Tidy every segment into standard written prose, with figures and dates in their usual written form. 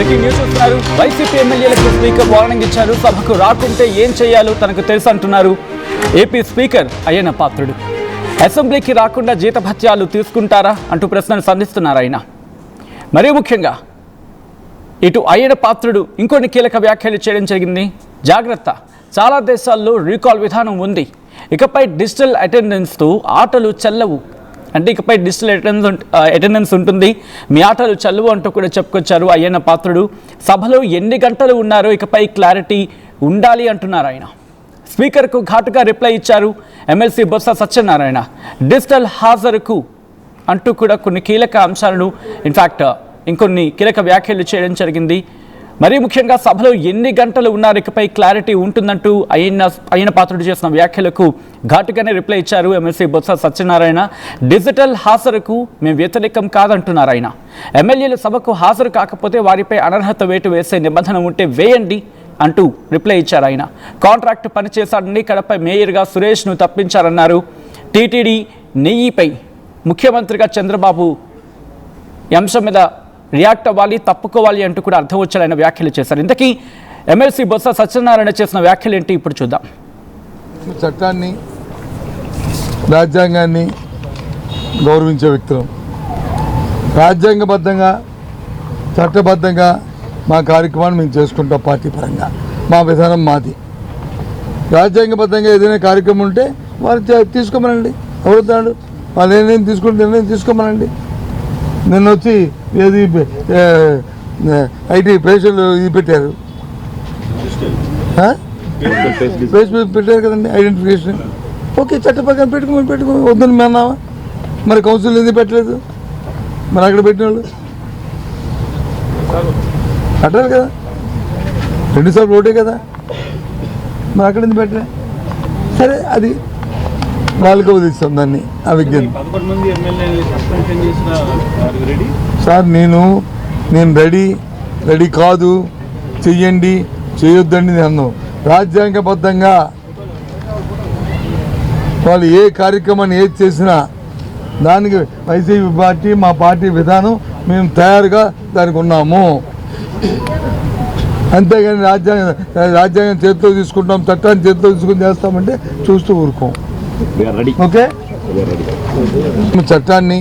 Breaking news చూస్తున్నారు. YCP ఎమ్మెల్యేలకు speaker warning ఇచ్చారు. సభకు రాకుంటే ఏం చేయాలో తనకు తెలుసు అంటున్నారు ఏపీ స్పీకర్ అయ్యన్న పాత్రుడు. అసెంబ్లీకి రాకుండా జీతభత్యాలు తీసుకుంటారా అంటూ ప్రశ్నలు సంధిస్తున్నారు ఆయన. మరీ ముఖ్యంగా ఇటు అయ్యన్న పాత్రుడు ఇంకొన్ని కీలక వ్యాఖ్యలు చేయడం జరిగింది. జాగ్రత్త, చాలా దేశాల్లో రీకాల్ విధానం ఉంది, ఇకపై డిజిటల్ అటెండెన్స్తో ఆటలు చెల్లవు, అంటే ఇకపై డిజిటల్ అటెండెన్స్ ఉంటుంది, మీ ఆటలు చల్లువు అంటూ కూడా చెప్పుకొచ్చారు అయ్యన్న పాత్రుడు. సభలో ఎన్ని గంటలు ఉన్నారో ఇకపై క్లారిటీ ఉండాలి అంటున్నారు ఆయన. స్పీకర్కు ఘాటుగా రిప్లై ఇచ్చారు ఎమ్మెల్సీ బొత్స సత్యనారాయణ. డిజిటల్ హాజరుకు అంటూ కూడా కొన్ని కీలక అంశాలను, ఇన్ఫ్యాక్ట్ ఇంకొన్ని కీలక వ్యాఖ్యలు చేయడం జరిగింది. మరీ ముఖ్యంగా సభలో ఎన్ని గంటలు ఉన్నారు ఇకపై క్లారిటీ ఉంటుందంటూ అయ్యన్న పాత్రుడు చేసిన వ్యాఖ్యలకు ఘాటుగానే రిప్లై ఇచ్చారు ఎమ్మెల్సీ బొత్స సత్యనారాయణ. డిజిటల్ హాజరుకు మేము వ్యతిరేకం కాదంటున్నారు ఆయన. ఎమ్మెల్యేలు సభకు హాజరు కాకపోతే వారిపై అనర్హత వేటు వేసే నిబంధన ఉంటే వేయండి అంటూ రిప్లై ఇచ్చారు ఆయన. కాంట్రాక్ట్ పనిచేశాడని కడప మేయర్గా సురేష్ను తప్పించారన్నారు. టీటీడీ నెయ్యిపై ముఖ్యమంత్రిగా చంద్రబాబు ఈ అంశం మీద రియాక్ట్ అవ్వాలి, తప్పుకోవాలి అంటూ కూడా అర్థం వచ్చాడని వ్యాఖ్యలు చేశారు. ఇంతకీ ఎమ్మెల్సీ బొత్స సత్యనారాయణ చేసిన వ్యాఖ్యలు ఏంటి ఇప్పుడు చూద్దాం. చట్టాన్ని, రాజ్యాంగాన్ని గౌరవించే వ్యక్తులు, రాజ్యాంగబద్ధంగా చట్టబద్ధంగా మా కార్యక్రమాన్ని మేము చేసుకుంటాం. పార్టీ పరంగా మా విధానం మాది. రాజ్యాంగబద్ధంగా ఏదైనా కార్యక్రమం ఉంటే వారు తీసుకోమనండి. ఎవరుతాడు వాళ్ళు నిర్ణయం తీసుకుంటే నిర్ణయం తీసుకోమనండి. నిన్న వచ్చి ఏది ఐటీ పేషెంట్లు ఇది పెట్టారు, ఫేస్ పెట్టారు కదండి ఐడెంటిఫికేషన్. ఓకే, చట్ట ప్రకారం పెట్టుకోమని వద్దని మేన్నావా? మరి కౌన్సిల్ ఎందుకు పెట్టలేదు? మరి అక్కడ పెట్టిన వాళ్ళు పెట్టారు కదా, 2 సార్లు ఓటే కదా, మరి అక్కడ ఎందుకు పెట్టలే? సరే, అది వాళ్ళకి వదిలిస్తాం దాన్ని, ఆ విజ్ఞానం. సార్ నేను రెడీ కాదు, చెయ్యండి చేయొద్దండి నేను అన్నాను. రాజ్యాంగబద్ధంగా వాళ్ళు ఏ కార్యక్రమాన్ని ఏది చేసినా దానికి వైసీపీ పార్టీ, మా పార్టీ విధానం మేము తయారుగా దానికి ఉన్నాము. అంతేగాని రాజ్యాంగం చేతితో తీసుకుంటాం, చట్టాన్ని చేతితో తీసుకుని చేస్తామంటే చూస్తూ ఊరుకోం. ఓకే, చట్టాన్ని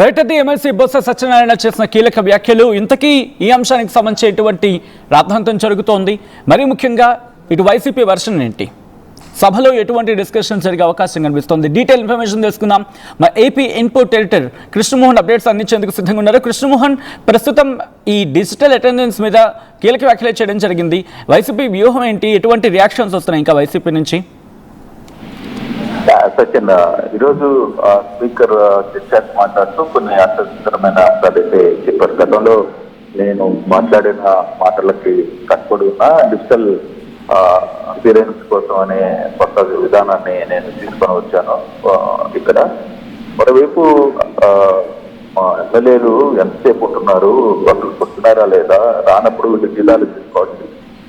రైట్. అది ఎమ్మెల్సీ బొత్స సత్యనారాయణ చేసిన కీలక వ్యాఖ్యలు. ఇంతకీ ఈ అంశానికి సంబంధించి ఎటువంటి రాద్ధాంతం జరుగుతోంది, మరీ ముఖ్యంగా ఇటు వైసీపీ వర్షన్ ఏంటి, సభలో ఎటువంటి డిస్కషన్ జరిగే అవకాశం కనిపిస్తోంది, డీటెయిల్ ఇన్ఫర్మేషన్ తెలుసుకుందాం. మా AP input editor Krishnamohan updates అందించేందుకు సిద్ధంగా ఉన్నారు. కృష్ణమోహన్, ప్రస్తుతం ఈ డిజిటల్ అటెండెన్స్ మీద కీలక వ్యాఖ్యలు చేయడం జరిగింది. వైసీపీ వ్యూహం ఏంటి, ఎటువంటి రియాక్షన్స్ వస్తున్నాయి ఇంకా వైసీపీ నుంచి? సచిన్, ఈరోజు స్పీకర్ చర్చ మాట్లాడుతూ కొన్ని ఆసక్తికరమైన అంశాలు అయితే చెప్పారు. గతంలో నేను మాట్లాడిన మాటలకి కట్టుబడి ఉన్న డిజిటల్ అపీరెన్స్ కోసం అనే కొత్త విధానాన్ని నేను తీసుకొని వచ్చాను. ఇక్కడ మరోవైపు ఎమ్మెల్యేలు ఎంతసేపు ఉంటున్నారు, అసలు వస్తున్నారా లేదా, రానప్పుడు వీళ్ళు జిల్లాలు తీసుకోవాలి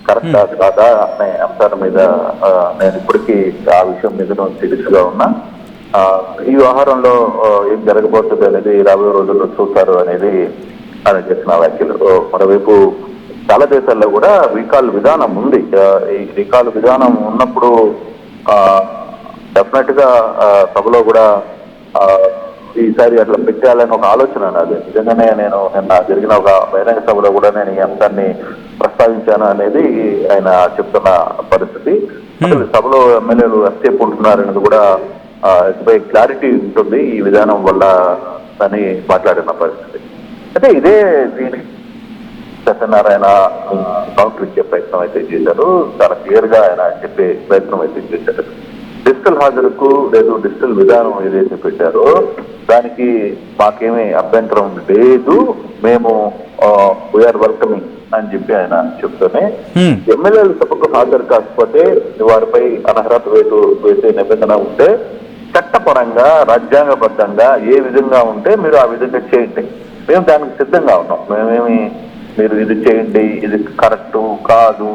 కరెక్టా కాదా అనే అంశాల మీద నేను ఇప్పటికీ ఆ విషయం మీద సీరియస్ గా ఉన్నా. ఈ వ్యవహారంలో ఏం జరగబోతుంది అనేది రాబోయే రోజుల్లో చూస్తారు అనేది ఆయన చేసిన వ్యాఖ్యలు. మరోవైపు చాలా దేశాల్లో కూడా రీకాల్ విధానం ఉంది. ఈ రీకాల్ విధానం ఉన్నప్పుడు డెఫినెట్ గా సభలో కూడా ఈసారి అట్లా పెట్టాలని ఒక ఆలోచన నాది. నిజంగానే నేను నిన్న జరిగిన ఒక బహిరంగ సభలో కూడా నేను ఈ అంశాన్ని ప్రస్తావించాను అనేది ఆయన చెప్తున్న పరిస్థితి. అసలు సభలో ఎమ్మెల్యేలు ఎంతసేపు ఉంటున్నారనేది కూడా క్లారిటీ ఉంటుంది ఈ విధానం వల్ల అని మాట్లాడిన పరిస్థితి. అంటే ఇదే దీనికి సత్యనారాయణ కౌంటర్ ఇచ్చే ప్రయత్నం అయితే చేశారు. చాలా క్లియర్ గా ఆయన చెప్పే ప్రయత్నం అయితే చేశారు. డిజిటల్ హాజరుకు లేదు డిజిటల్ విధానం ఏదైతే పెట్టారో దానికి మాకేమీ అభ్యంతరం లేదు, మేము వీఆర్ వెల్కమింగ్ అని చెప్పి ఆయన చెప్తూనే ఎమ్మెల్యేల సభకు హాజరు కాకపోతే వారిపై అనర్హత వేటు వేసే నిబంధన ఉంటే చట్టపరంగా రాజ్యాంగబద్ధంగా ఏ విధంగా ఉంటే మీరు ఆ విధంగా చేయండి, మేము దానికి సిద్ధంగా ఉన్నాం. మేమేమి మీరు ఇది చేయండి, ఇది కరెక్టు కాదు,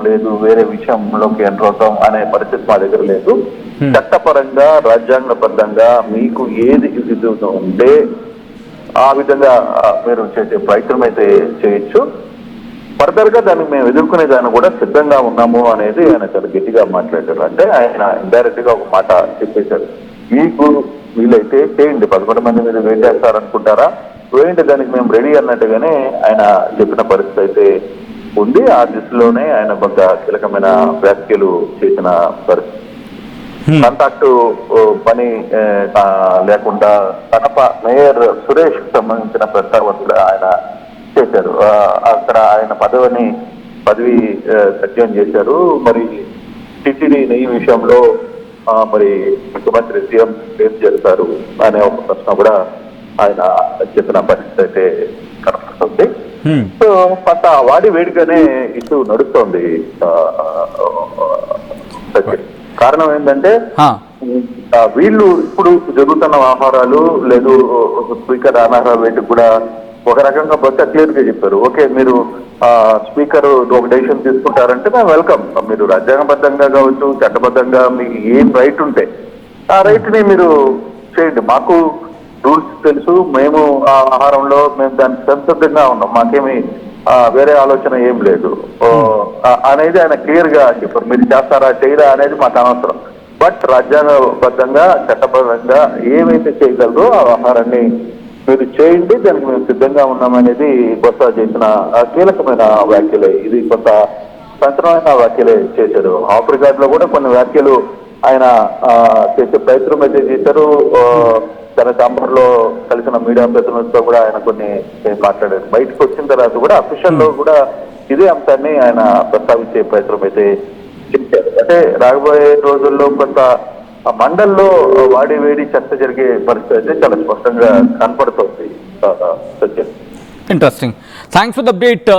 లేదు వేరే విషయంలోకి ఎంటర్ అవుతాం అనే పరిస్థితి మా దగ్గర లేదు. చట్టపరంగా రాజ్యాంగబద్ధంగా మీకు ఏది ఇది ఉంటే ఆ విధంగా మీరు చేసే ప్రయత్నం అయితే చేయొచ్చు. ఫర్దర్ గా దాన్ని మేము ఎదుర్కొనే దాన్ని కూడా సిద్ధంగా ఉన్నాము అనేది ఆయన చాలా గట్టిగా మాట్లాడారు. అంటే ఆయన ఇండైరెక్ట్ గా ఒక మాట చెప్పేశారు, మీకు వీలైతే చేయండి, 11 మంది మీద వేటేస్తారనుకుంటారా, వేయండి, దానికి మేము రెడీ అన్నట్టుగానే ఆయన చెప్పిన పరిస్థితి అయితే ఉంది. ఆ దిశలోనే ఆయన కొంత కీలకమైన వ్యాఖ్యలు చేసిన పరిస్థితి. కాంటాక్ట్ పని లేకుండా కడప మేయర్ సురేష్ కు సంబంధించిన ప్రస్తావన కూడా ఆయన చేశారు. అక్కడ ఆయన పదవి సత్యం చేశారు. మరి టిటిడి నెయ్యి విషయంలో మరి ముఖ్యమంత్రి సీఎం ఏం చేస్తారు అనే ఒక ప్రశ్న కూడా ఆయన చెప్పిన పరిస్థితి అయితే కనపడుతుంది. సో కొంత వాడి వేడిగానే ఇష్యూ నడుస్తోంది. కారణం ఏంటంటే వీళ్ళు ఇప్పుడు జరుగుతున్న వ్యవహారాలు లేదు, స్పీకర్ అనార్హ వేటికి కూడా ఒక రకంగా బొత్స క్లియర్ గా చెప్పారు, ఓకే మీరు స్పీకర్ ఒక డెసిషన్ తీసుకుంటారంటే మేము వెల్కమ్. మీరు రాజ్యాంగబద్ధంగా కావచ్చు, చట్టబద్ధంగా మీకు ఏం రైట్ ఉంటే ఆ రైట్ ని మీరు చేయండి, మాకు రూల్స్ తెలుసు, మేము ఆ ఆహారంలో మేము దానికి సంసిద్ధంగా ఉన్నాం, మాకేమి వేరే ఆలోచన ఏం లేదు అనేది ఆయన క్లియర్ గా చెప్పారు. మీరు చేస్తారా చేయరా అనేది మాకు అనవసరం, బట్ రాజ్యాంగబద్ధంగా చట్టబద్ధంగా ఏమైతే చేయగలరో ఆ వ్యవహారాన్ని మీరు చేయండి, దానికి మేము సిద్ధంగా ఉన్నామనేది బొత్స చేసిన కీలకమైన వ్యాఖ్యలే. ఇది కొంత సంచలనమైన వ్యాఖ్యలే చేశారు. ఆఫ్ రికార్డ్ లో కూడా కొన్ని వ్యాఖ్యలు ఆయన చేసే ప్రయత్నం అయితే చేశారు. తన ఛాంబర్ లో కలిసిన మీడియా ప్రతినిధులతో కూడా ఆయన కొన్ని మాట్లాడారు. బయటకు వచ్చిన తర్వాత కూడా అఫీషియల్ లో కూడా ఇదే అంశాన్ని ఆయన ప్రస్తావించే ప్రయత్నం అయితే చేశారు. అంటే రాబోయే రోజుల్లో కొంత మండల్లో వాడి వేడి చర్చ జరిగే పరిస్థితి అయితే చాలా స్పష్టంగా కనపడుతుంది. Satyam. Interesting. Thanks for the update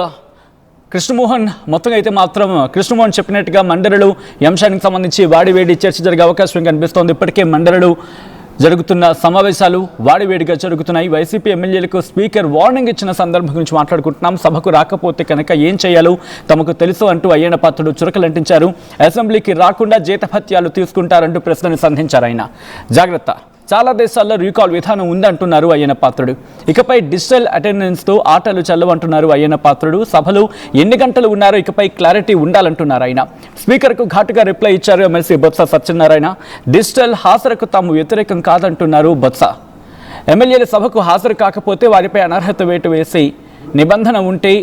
Krishnamohan. మొత్తంగా అయితే మాత్రం కృష్ణమోహన్ చెప్పినట్టుగా మండలిలో ఈ అంశానికి సంబంధించి వాడివేడి చర్చ జరిగే అవకాశం కనిపిస్తోంది. ఇప్పటికే మండలిలో జరుగుతున్న సమావేశాలు వాడివేడిగా జరుగుతున్నాయి. వైసీపీ ఎమ్మెల్యేలకు స్పీకర్ వార్నింగ్ ఇచ్చిన సందర్భం గురించి మాట్లాడుకుంటున్నాం. సభకు రాకపోతే కనుక ఏం చేయాలో తమకు తెలుసు అంటూ అయ్యన్న పాత్రుడు చురకలంటించారు. అసెంబ్లీకి రాకుండా జీతభత్యాలు తీసుకుంటారంటూ ప్రశ్నలు సంధించారు ఆయన. జాగ్రత్త, చాలా దేశాల్లో రీకాల్ విధానం ఉందంటున్నారు అయ్యన్న పాత్రుడు. ఇకపై డిజిటల్ అటెండెన్స్తో ఆటలు చల్లవంటున్నారు అయ్యన్న పాత్రుడు. సభలో ఎన్ని గంటలు ఉన్నారో ఇకపై క్లారిటీ ఉండాలంటున్నారు ఆయన. స్పీకర్కు ఘాటుగా రిప్లై ఇచ్చారు ఎమ్మెల్సీ బొత్స సత్యనారాయణ. డిజిటల్ హాజరుకు తాము వ్యతిరేకం కాదంటున్నారు బొత్స. ఎమ్మెల్యేల సభకు హాజరు కాకపోతే వారిపై అనర్హత వేటు వేసి నిబంధన ఉంటే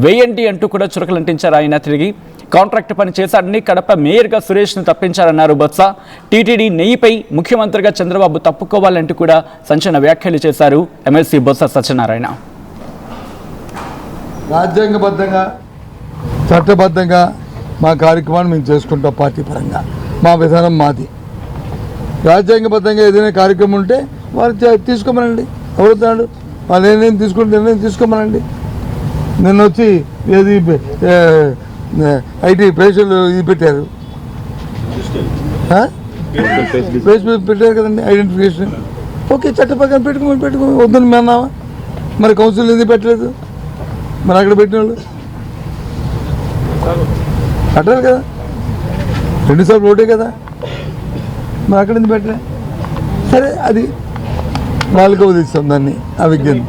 వేయండి అంటూ కూడా చురకలంటించారు ఆయన. తిరిగి కాంట్రాక్ట్ పని చేశాడని కడప మేయర్గా సురేష్ను తప్పించారన్నారు బొత్స. టీటీడీ నెయ్యిపై ముఖ్యమంత్రిగా చంద్రబాబు తప్పుకోవాలంటూ కూడా సంచలన వ్యాఖ్యలు చేశారు ఎమ్మెల్సీ బొత్స సత్యనారాయణ. రాజ్యాంగబద్ధంగా చట్టబద్ధంగా మా కార్యక్రమాన్ని మేము చేసుకుంటాం. పార్టీ పరంగా మా విధానం మాది. రాజ్యాంగబద్ధంగా ఏదైనా కార్యక్రమం ఉంటే వారు తీసుకోమనండి. ఎవరుతాడు వాళ్ళు నిర్ణయం తీసుకోమనండి. నిన్న వచ్చి ఏది ఐటీ పేషెంట్లు ఇది పెట్టారు, పెట్టారు కదండి ఐడెంటిఫికేషన్. ఓకే, చట్ట ప్రకారం పెట్టుకోమని వద్దని మేము అన్నావా? మరి కౌన్సిల్ ఎందుకు పెట్టలేదు? మరి అక్కడ పెట్టిన వాళ్ళు పెట్టారు కదా, 2 సార్లు ఓటే కదా, మరి అక్కడ ఎందుకు పెట్టలే? సరే, అది 4వ ఇస్తాం దాన్ని ఆ విజ్ఞానం.